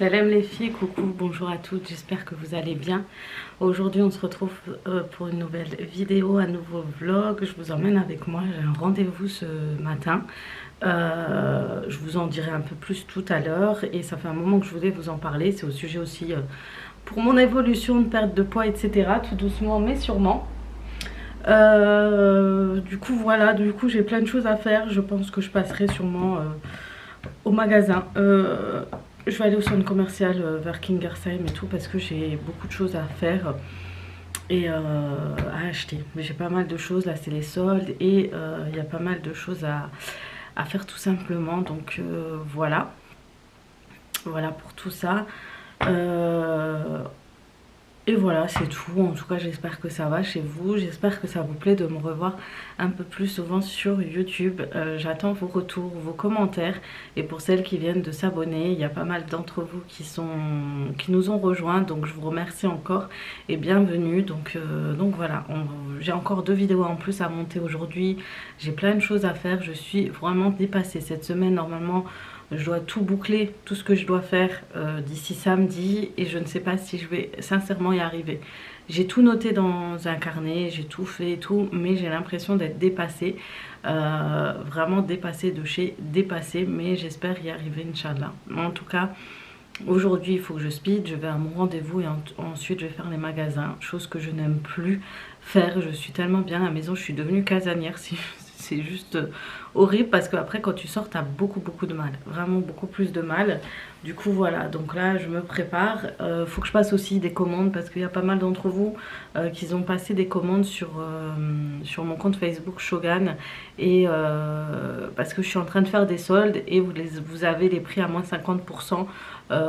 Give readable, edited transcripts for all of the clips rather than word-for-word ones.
Salam les filles, coucou, bonjour à toutes, j'espère que vous allez bien. Aujourd'hui on se retrouve pour une nouvelle vidéo, un nouveau vlog. Je vous emmène avec moi, j'ai un rendez-vous ce matin. Je vous en dirai un peu plus tout à l'heure et ça fait un moment que je voulais vous en parler. C'est au sujet aussi pour mon évolution de perte de poids, etc. Tout doucement mais sûrement. Du coup voilà, j'ai plein de choses à faire. Je pense que je passerai sûrement au magasin. Je vais aller au centre commercial vers Kingersheim et tout parce que j'ai beaucoup de choses à faire et à acheter. Mais j'ai pas mal de choses, là c'est les soldes et il y a pas mal de choses à faire tout simplement. Donc voilà. Voilà pour tout ça. Et voilà, c'est tout. En tout cas, j'espère que ça va chez vous. J'espère que ça vous plaît de me revoir un peu plus souvent sur YouTube. J'attends vos retours, vos commentaires. Et pour celles qui viennent de s'abonner, il y a pas mal d'entre vous qui nous ont rejoints. Donc je vous remercie encore et bienvenue. Donc voilà, j'ai encore 2 vidéos en plus à monter aujourd'hui. J'ai plein de choses à faire. Je suis vraiment dépassée cette semaine. Normalement, je dois tout boucler, tout ce que je dois faire d'ici samedi et je ne sais pas si je vais sincèrement y arriver. J'ai tout noté dans un carnet, j'ai tout fait et tout, mais j'ai l'impression d'être dépassée, vraiment dépassée de chez dépassée, mais j'espère y arriver, Inch'Allah. En tout cas, aujourd'hui il faut que je speed, je vais à mon rendez-vous et ensuite je vais faire les magasins, chose que je n'aime plus faire. Je suis tellement bien à la maison, je suis devenue casanière, c'est juste horrible parce qu'après quand tu sors t'as beaucoup de mal, vraiment beaucoup plus de mal. Du coup voilà, donc là je me prépare. Faut que je passe aussi des commandes parce qu'il y a pas mal d'entre vous qui ont passé des commandes sur mon compte Facebook Shogun et parce que je suis en train de faire des soldes et vous avez les prix à moins 50%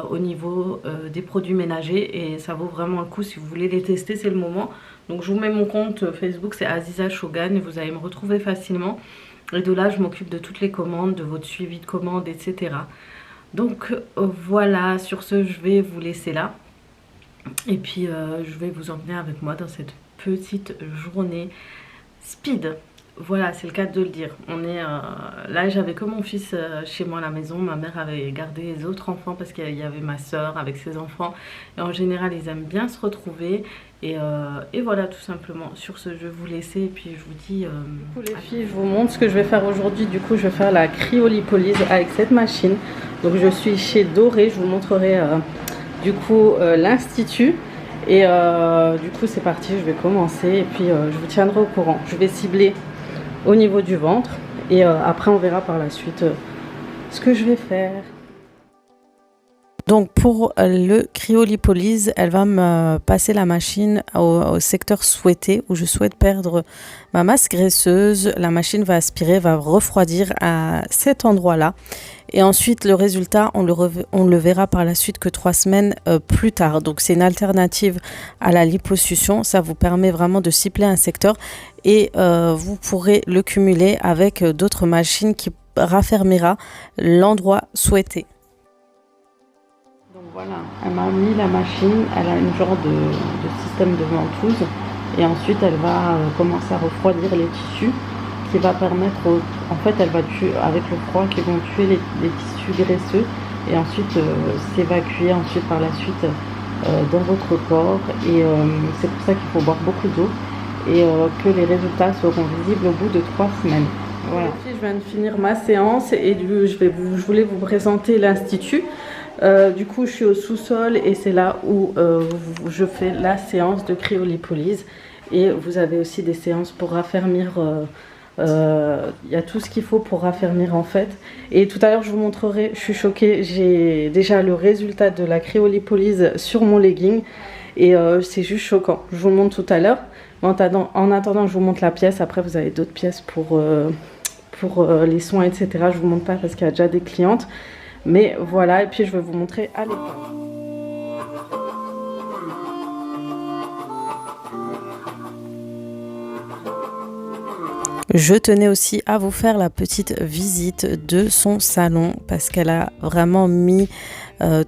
au niveau des produits ménagers et ça vaut vraiment le coup. Si vous voulez les tester, c'est le moment. Donc je vous mets mon compte Facebook, c'est Aziza Shogun et vous allez me retrouver facilement. Et de là, je m'occupe de toutes les commandes, de votre suivi de commandes, etc. Donc voilà, sur ce, je vais vous laisser là. Et puis, je vais vous emmener avec moi dans cette petite journée speed. Voilà, c'est le cas de le dire. On est là, j'avais que mon fils chez moi à la maison. Ma mère avait gardé les autres enfants parce qu'il y avait ma soeur avec ses enfants. Et en général, ils aiment bien se retrouver. Et voilà, tout simplement. Sur ce, je vais vous laisser et puis je vous dis... Du coup, les filles, je vous montre ce que je vais faire aujourd'hui. Du coup, je vais faire la cryolipolyse avec cette machine. Donc, je suis chez Doré. Je vous montrerai du coup l'institut. Et du coup, c'est parti. Je vais commencer et puis je vous tiendrai au courant. Je vais cibler au niveau du ventre et après on verra par la suite ce que je vais faire. Donc pour le cryolipolyse, elle va me passer la machine au secteur souhaité où je souhaite perdre ma masse graisseuse. La machine va aspirer, va refroidir à cet endroit-là. Et ensuite, le résultat, on le verra par la suite que 3 semaines plus tard. Donc, c'est une alternative à la liposuction. Ça vous permet vraiment de cibler un secteur et vous pourrez le cumuler avec d'autres machines qui raffermira l'endroit souhaité. Donc voilà, elle m'a mis la machine, elle a une genre de système de ventouse et ensuite elle va commencer à refroidir les tissus qui va permettre, en fait elle va tuer avec le froid qui vont tuer les tissus graisseux et ensuite s'évacuer ensuite par la suite dans votre corps et c'est pour ça qu'il faut boire beaucoup d'eau et que les résultats seront visibles au bout de 3 semaines. Voilà. Je viens de finir ma séance et je voulais vous présenter l'institut. Du coup je suis au sous-sol et c'est là où je fais la séance de cryolipolyse et vous avez aussi des séances pour raffermir. Y a tout ce qu'il faut pour raffermir en fait. Et tout à l'heure je vous montrerai, je suis choquée, j'ai déjà le résultat de la cryolipolyse sur mon legging et c'est juste choquant. Je vous le montre tout à l'heure. En attendant je vous montre la pièce. Après vous avez d'autres pièces pour les soins etc. Je vous montre pas parce qu'il y a déjà des clientes. Mais voilà, et puis je vais vous montrer à l'époque. Je tenais aussi à vous faire la petite visite de son salon parce qu'elle a vraiment mis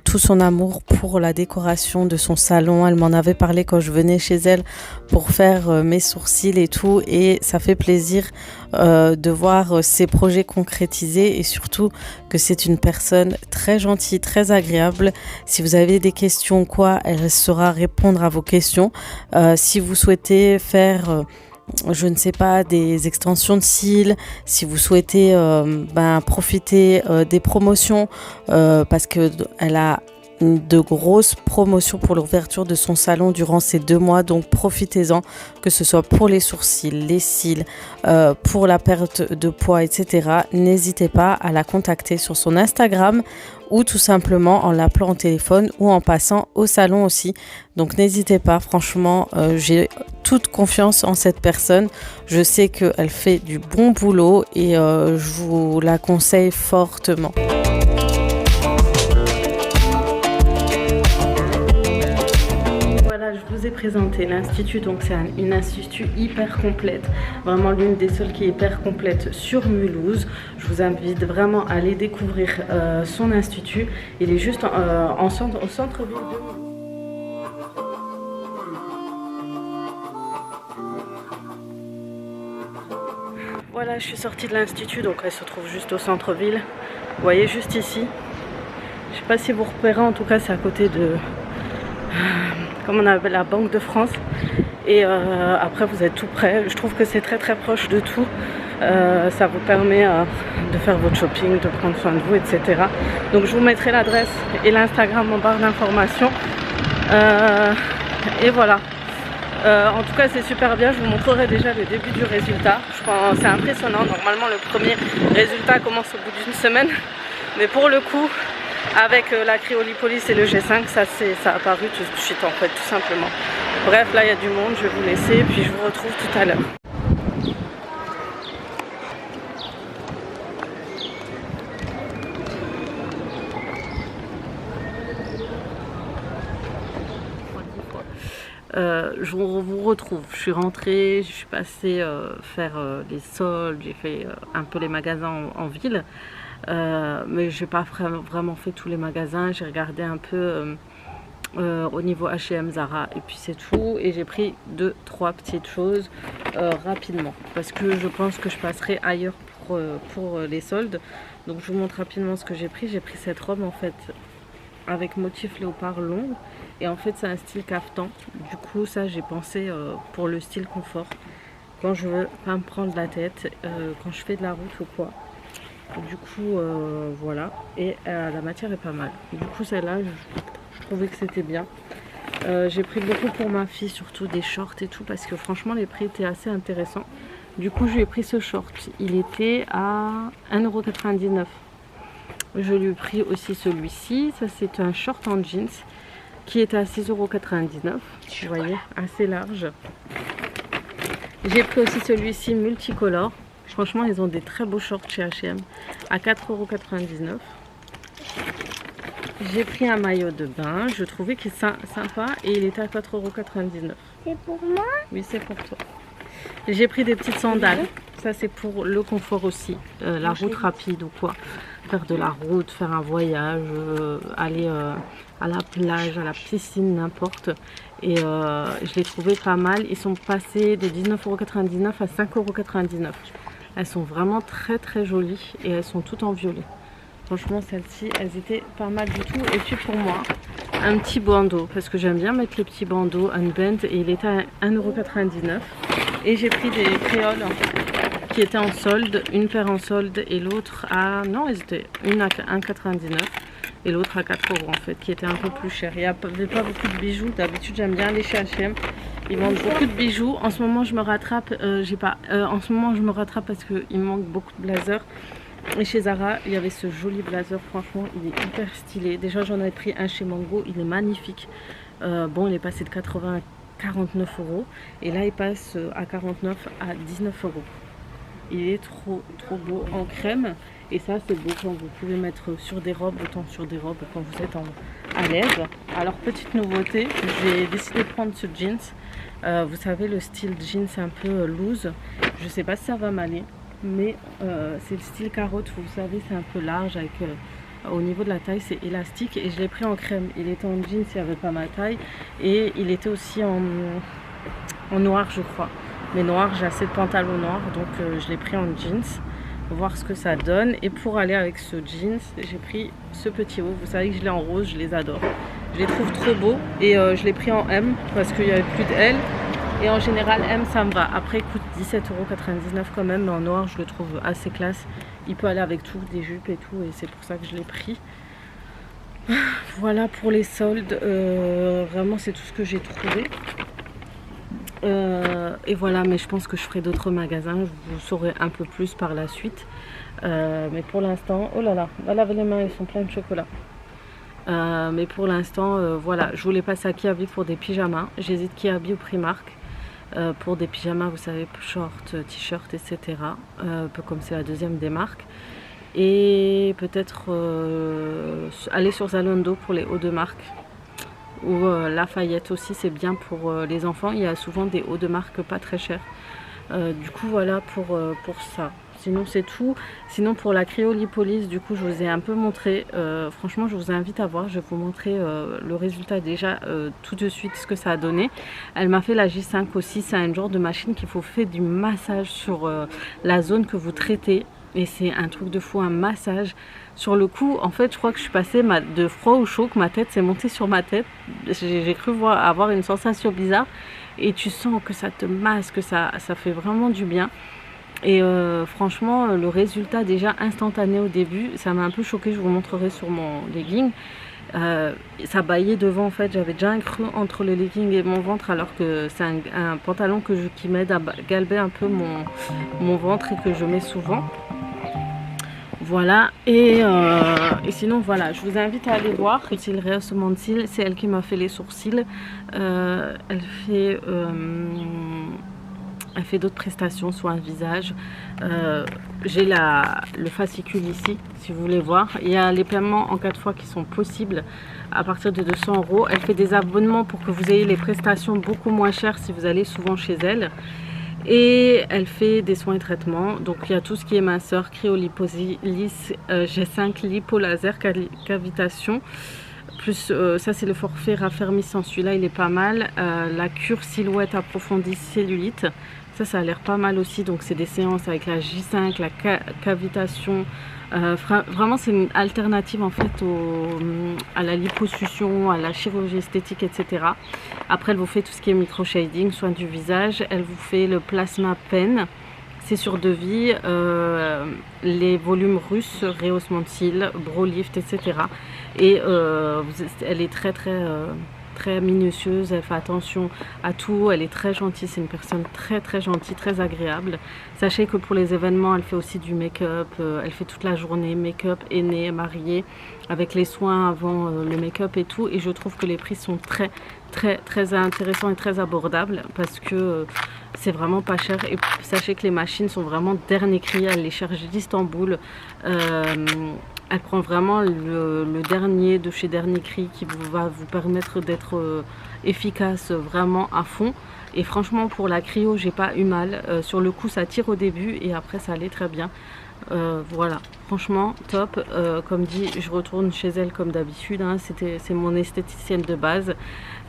tout son amour pour la décoration de son salon. Elle m'en avait parlé quand je venais chez elle pour faire mes sourcils et tout, et ça fait plaisir de voir ses projets concrétisés, et surtout que c'est une personne très gentille, très agréable. Si vous avez des questions quoi, elle saura répondre à vos questions. Si vous souhaitez faire je ne sais pas, des extensions de cils, si vous souhaitez profiter des promotions, parce que elle a de grosses promotions pour l'ouverture de son salon durant ces 2 mois, donc profitez-en, que ce soit pour les sourcils, les cils, pour la perte de poids, etc. N'hésitez pas à la contacter sur son Instagram ou tout simplement en l'appelant au téléphone ou en passant au salon aussi. Donc n'hésitez pas, franchement, j'ai toute confiance en cette personne. Je sais qu'elle fait du bon boulot et je vous la conseille fortement. Je vous ai présenté l'institut, donc c'est une institut hyper complète, vraiment l'une des seules qui est hyper complète sur Mulhouse. Je vous invite vraiment à aller découvrir son institut. Il est juste au centre-ville de Mulhouse. Voilà, je suis sortie de l'institut, donc elle se trouve juste au centre-ville. Vous voyez, juste ici. Je sais pas si vous repérez, en tout cas c'est à côté de... comme on appelle la Banque de France, et après vous êtes tout près. Je trouve que c'est très très proche de tout. Ça vous permet de faire votre shopping, de prendre soin de vous, etc. Donc je vous mettrai l'adresse et l'Instagram en barre d'informations, et voilà. En tout cas c'est super bien, je vous montrerai déjà le début du résultat. Je pense c'est impressionnant. Normalement le premier résultat commence au bout d'une semaine, mais pour le coup avec la cryolipolyse et le G5, ça a apparu tout de suite en fait, tout simplement. Bref, là il y a du monde, je vais vous laisser et puis je vous retrouve tout à l'heure. Je vous retrouve, je suis rentrée, je suis passée faire les soldes, j'ai fait un peu les magasins en ville. Mais j'ai pas vraiment fait tous les magasins. J'ai regardé un peu au niveau H&M, Zara, et puis c'est tout. Et j'ai pris 2-3 petites choses rapidement parce que je pense que je passerai ailleurs pour les soldes. Donc je vous montre rapidement ce que j'ai pris. J'ai pris cette robe en fait avec motif léopard long, et en fait c'est un style caftan. Du coup ça j'ai pensé pour le style confort, quand je veux pas me prendre la tête, quand je fais de la route ou quoi. Du coup voilà, et la matière est pas mal. Du coup celle-là je trouvais que c'était bien. J'ai pris beaucoup pour ma fille, surtout des shorts et tout, parce que franchement les prix étaient assez intéressants. Du coup je lui ai pris ce short, il était à 1,99 €. Je lui ai pris aussi celui-ci, ça c'est un short en jeans qui était à 6,99 €. Vous voyez, assez large. J'ai pris aussi celui-ci multicolore. Franchement, ils ont des très beaux shorts chez H&M à 4,99 €. J'ai pris un maillot de bain. Je trouvais qu'il est sympa et il était à 4,99 €. C'est pour moi? Oui, c'est pour toi. J'ai pris des petites sandales. Ça, c'est pour le confort aussi. La route rapide ou quoi. Faire de la route, faire un voyage, aller à la plage, à la piscine, n'importe. Et je les trouvais pas mal. Ils sont passés de 19,99 € à 5,99 €. Elles sont vraiment très très jolies et elles sont toutes en violet. Franchement celles-ci, elles étaient pas mal du tout. Et puis pour moi, un petit bandeau, parce que j'aime bien mettre les petits bandeaux unbend, et il était à 1,99 €. Et j'ai pris des créoles qui étaient en solde, une paire en solde et l'autre à... non, elles étaient une à 1,99 € et l'autre à 4 € en fait, qui était un peu plus cher. Il n'y avait pas beaucoup de bijoux. D'habitude j'aime bien aller chez H&M, ils vendent beaucoup de bijoux. En ce moment je me rattrape, en ce moment je me rattrape parce qu'il me manque beaucoup de blazers. Et chez Zara il y avait ce joli blazer, franchement il est hyper stylé. Déjà j'en avais pris un chez Mango, il est magnifique. Bon, il est passé de 80 à 49 € et là il passe à 49 à 19 €. Il est trop beau en crème, et ça c'est beau quand vous pouvez mettre sur des robes, autant sur des robes quand vous êtes à l'aise. Alors petite nouveauté, j'ai décidé de prendre ce jeans. Vous savez, le style jeans un peu loose, je sais pas si ça va m'aller, mais c'est le style carotte, vous savez, c'est un peu large avec au niveau de la taille c'est élastique et je l'ai pris en crème. Il était en jeans, il n'y avait pas ma taille et il était aussi en noir je crois. Mais noir, j'ai assez de pantalons noirs donc je l'ai pris en jeans. Voir ce que ça donne. Et pour aller avec ce jeans, j'ai pris ce petit haut. Vous savez que je l'ai en rose, je les adore. Je les trouve trop beaux et je l'ai pris en M parce qu'il n'y avait plus de L. Et en général, M ça me va. Après, il coûte 17,99 € quand même, mais en noir, je le trouve assez classe. Il peut aller avec tout, des jupes et tout, et c'est pour ça que je l'ai pris. Voilà pour les soldes. Vraiment, c'est tout ce que j'ai trouvé. Et voilà, mais je pense que je ferai d'autres magasins, je vous saurai un peu plus par la suite. Mais pour l'instant, oh là là, on va laver les mains, ils sont pleins de chocolat. Mais pour l'instant, voilà, je voulais passer à Kiabi pour des pyjamas. J'hésite Kiabi ou Primark pour des pyjamas, vous savez, shorts, t-shirts, etc. Un peu comme c'est la deuxième des marques. Et peut-être aller sur Zalando pour les hauts de marque. Ou Lafayette aussi, c'est bien pour les enfants. Il y a souvent des hauts de marque pas très chers. Du coup, voilà pour ça. Sinon, c'est tout. Sinon, pour la cryolipolyse, du coup, je vous ai un peu montré. Franchement, je vous invite à voir. Je vais vous montrer le résultat déjà tout de suite, ce que ça a donné. Elle m'a fait la J5 aussi. C'est un genre de machine qu'il faut faire du massage sur la zone que vous traitez. Et c'est un truc de fou, un massage. Sur le coup, en fait, je crois que je suis passée de froid au chaud, que ma tête s'est montée sur ma tête. J'ai cru avoir une sensation bizarre. Et tu sens que ça te masse, que ça fait vraiment du bien. Et franchement, le résultat déjà instantané au début, ça m'a un peu choqué. Je vous montrerai sur mon legging. Ça baillait devant en fait, j'avais déjà un creux entre le legging et mon ventre alors que c'est un pantalon qui m'aide à galber un peu mon ventre et que je mets souvent. Voilà, et sinon voilà, je vous invite à aller voir. C'est le rehaussement de cils, c'est elle qui m'a fait les sourcils. Elle fait d'autres prestations sur un visage. J'ai le fascicule ici, si vous voulez voir. Il y a les paiements en 4 fois qui sont possibles à partir de 200 €. Elle fait des abonnements pour que vous ayez les prestations beaucoup moins chères si vous allez souvent chez elle. Et elle fait des soins et traitements. Donc il y a tout ce qui est minceur, cryolipolyse, G5, lipo, laser, cavitation. Plus ça c'est le forfait raffermissant, celui-là il est pas mal. La cure silhouette approfondie cellulite, ça a l'air pas mal aussi. Donc c'est des séances avec la J5, la cavitation. Vraiment c'est une alternative en fait à la liposuction, à la chirurgie esthétique, etc. Après elle vous fait tout ce qui est micro shading, soin du visage. Elle vous fait le plasma pen, c'est sur devis, les volumes russes, rehaussement de cils, brow lift, etc. Et elle est très minutieuse, elle fait attention à tout, elle est très gentille, c'est une personne très gentille, très agréable. Sachez que pour les événements, elle fait aussi du make-up, elle fait toute la journée make-up, aînée, mariée, avec les soins avant le make-up et tout. Et je trouve que les prix sont très intéressants et très abordables parce que c'est vraiment pas cher. Et sachez que les machines sont vraiment dernier cri, elle les cherche d'Istanbul. Elle prend vraiment le dernier de chez Dernier Cri qui va vous permettre d'être efficace vraiment à fond. Et franchement pour la cryo j'ai pas eu mal. Sur le coup ça tire au début et après ça allait très bien. Voilà, franchement top. Comme dit, je retourne chez elle comme d'habitude, hein. C'est mon esthéticienne de base,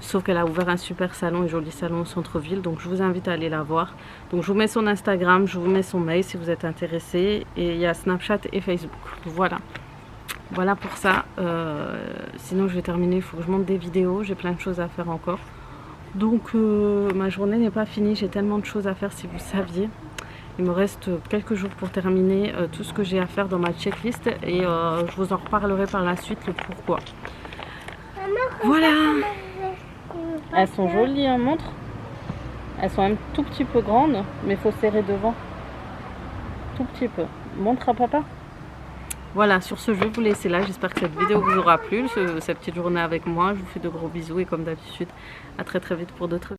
sauf qu'elle a ouvert un super salon, un joli salon au centre-ville, donc je vous invite à aller la voir. Donc je vous mets son Instagram, je vous mets son mail si vous êtes intéressé, et il y a Snapchat et Facebook. Voilà pour ça. Sinon je vais terminer, il faut que je monte des vidéos, j'ai plein de choses à faire encore. Donc ma journée n'est pas finie, j'ai tellement de choses à faire si vous saviez. Il me reste quelques jours pour terminer tout ce que j'ai à faire dans ma checklist et je vous en reparlerai par la suite le pourquoi. Voilà. Elles sont jolies, hein, montre. Elles sont un tout petit peu grandes, mais il faut serrer devant. Tout petit peu. Montre à papa. Voilà, sur ce, je vais vous laisser là. J'espère que cette vidéo vous aura plu, cette petite journée avec moi. Je vous fais de gros bisous et comme d'habitude, à très vite pour d'autres vidéos.